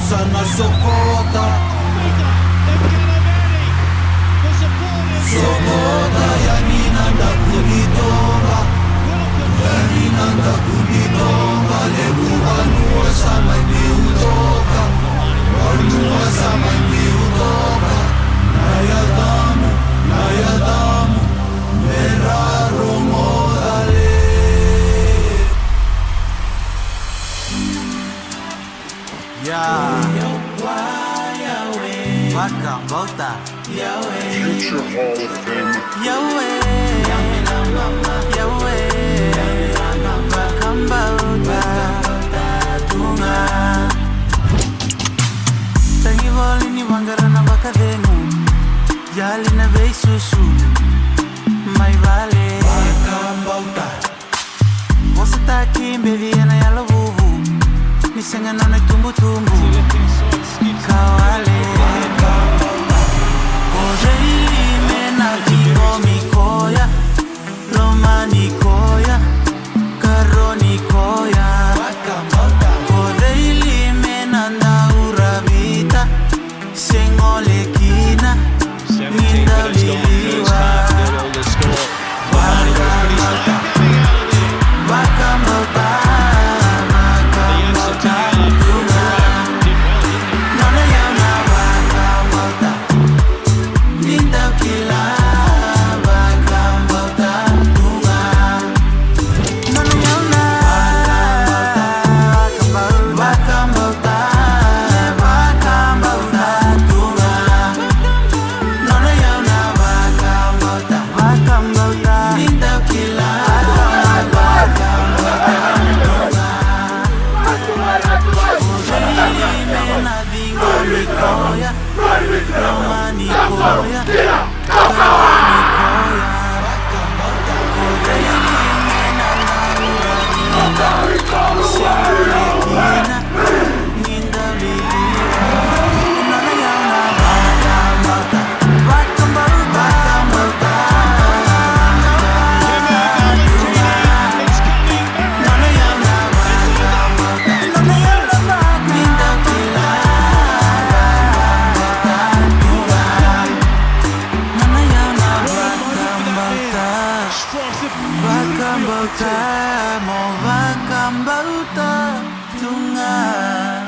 sana sokota. Sokota yaninanda kulidonga, yaninanda kulidonga. Lebu wanua sama miudoka, wanua sama miudoka. Nayadamu, meraro modale. Wakambauta Future Hall of Fame. Wakambauta tunga Tangi voli ni wangarana wakadhengu Jali na vei susu Mai vale Wakambauta Você tá aqui, baby, na yalo vuvu Nisenga na tumbu Kawale Kodeili mena vingo mikoya Roma nikoya Karo nikoya Kodeili mena naura vita Sengole kina Ninda liliwa Wakambauta Wakambauta Nikoya, Roma Nikoya, Karo Nikoya, Kodeili mena naura vita Sengole kina Ninda liliwa Nana yauna Wakambauta Wakambauta Nana yauna Wakambauta Ninda kila Wakambauta, mo wakambauta tunga.